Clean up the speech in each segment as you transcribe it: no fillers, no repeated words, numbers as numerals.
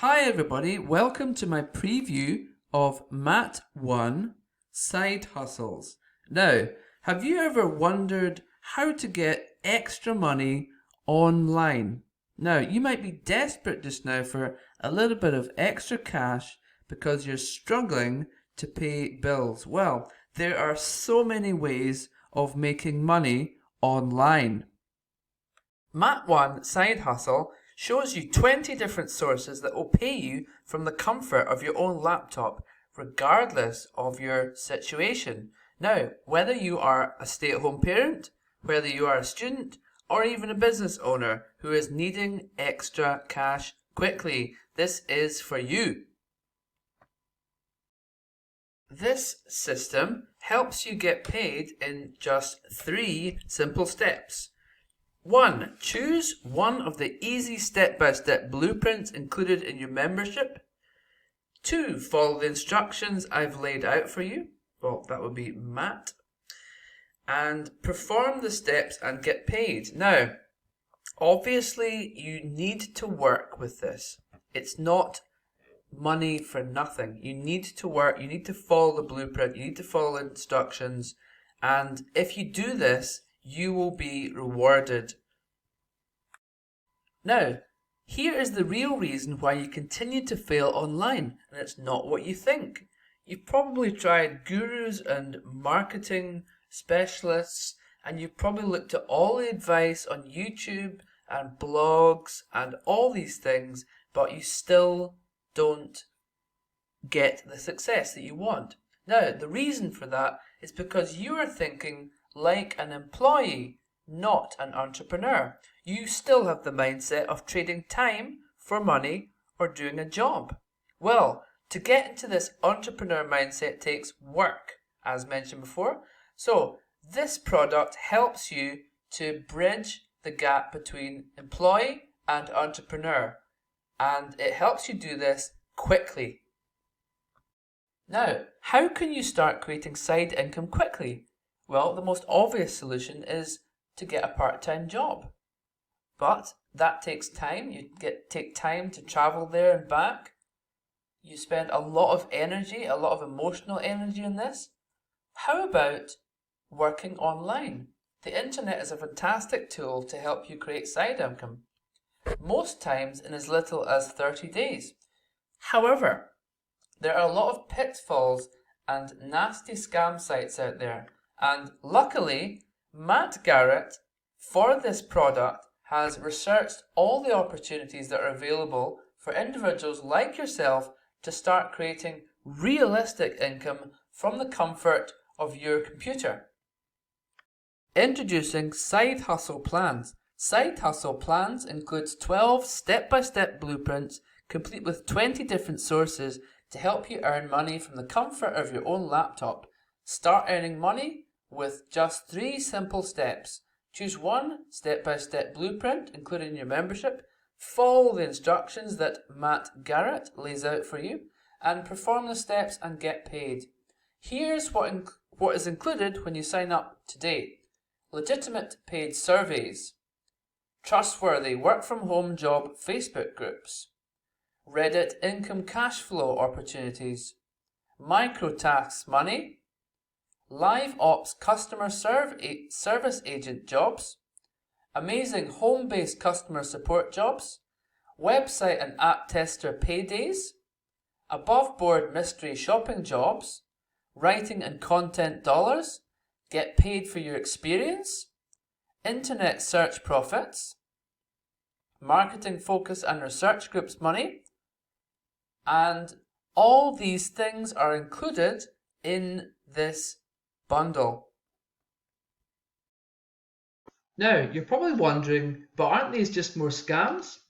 Hi everybody, welcome to my preview of MAT1 Side Hustles. Now, have you ever wondered how to get extra money online? Now, you might be desperate just now for a little bit of extra cash because you're struggling to pay bills. Well, there are so many ways of making money online. MAT1 Side Hustle shows you 20 different sources that will pay you from the comfort of your own laptop, regardless of your situation. Now, whether you are a stay-at-home parent, whether you are a student, or even a business owner who is needing extra cash quickly, this is for you. This system helps you get paid in just 3 simple steps. 1. Choose one of the easy step-by-step blueprints included in your membership. 2. Follow the instructions I've laid out for you. Well, that would be MAT. And perform the steps and get paid. Now, obviously, you need to work with this. It's not money for nothing. You need to work, you need to follow the blueprint, you need to follow the instructions. And if you do this, you will be rewarded. Now, here is the real reason why you continue to fail online, and it's not what you think. You've probably tried gurus and marketing specialists, and you've probably looked at all the advice on YouTube and blogs and all these things, but you still don't get the success that you want. Now, the reason for that is because you are thinking like an employee, not an entrepreneur. You still have the mindset of trading time for money or doing a job. Well, to get into this entrepreneur mindset takes work, as mentioned before. So, this product helps you to bridge the gap between employee and entrepreneur, and it helps you do this quickly. Now, how can you start creating side income quickly? Well, the most obvious solution is to get a part-time job. But that takes time. You take time to travel there and back. You spend a lot of energy, a lot of emotional energy in this. How about working online? The internet is a fantastic tool to help you create side income, most times in as little as 30 days. However, there are a lot of pitfalls and nasty scam sites out there. And luckily, Matt Garrett, for this product, has researched all the opportunities that are available for individuals like yourself to start creating realistic income from the comfort of your computer. Introducing Side Hustle Plans. Side Hustle Plans includes 12 step-by-step blueprints complete with 20 different sources to help you earn money from the comfort of your own laptop. Start earning money with just 3 simple steps. Choose one step-by-step blueprint included in your membership, follow the instructions that Matt Garrett lays out for you, and perform the steps and get paid. Here's what is included when you sign up today. Legitimate paid surveys, trustworthy work-from-home job Facebook groups, Reddit income cash flow opportunities, micro-tax money, live ops customer service agent jobs, amazing home-based customer support jobs, website and app tester paydays, above-board mystery shopping jobs, writing and content dollars, get paid for your experience, internet search profits, marketing focus and research groups money, and all these things are included in this bundle. Now, you're probably wondering, but aren't these just more scams?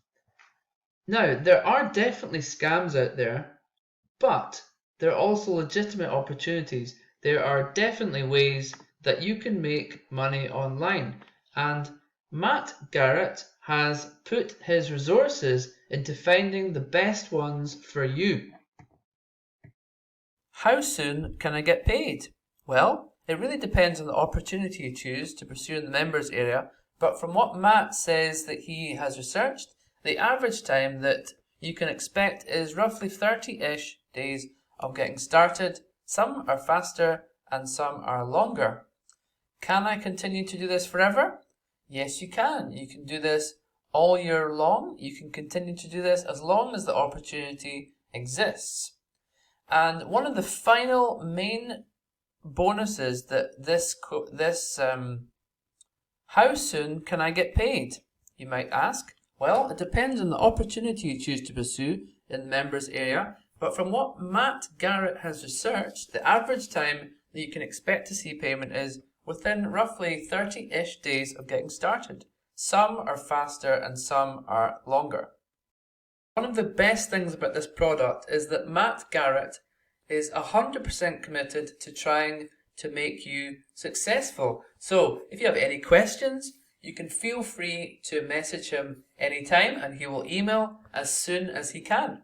Now, there are definitely scams out there, but there are also legitimate opportunities. There are definitely ways that you can make money online, and Matt Garrett has put his resources into finding the best ones for you. How soon can I get paid? Well, it really depends on the opportunity you choose to pursue in the members area, but from what Matt says that he has researched, the average time that you can expect is roughly 30-ish days of getting started. Some are faster and some are longer. Can I continue to do this forever? Yes, you can. You can do this all year long. You can continue to do this as long as the opportunity exists. And one of the final main bonuses that how soon can I get paid? You might ask. Well, it depends on the opportunity you choose to pursue in the members area, but from what Matt Garrett has researched, the average time that you can expect to see payment is within roughly 30-ish days of getting started. Some are faster and some are longer. One of the best things about this product is that Matt Garrett is 100% committed to trying to make you successful. So if you have any questions, you can feel free to message him anytime and he will email as soon as he can.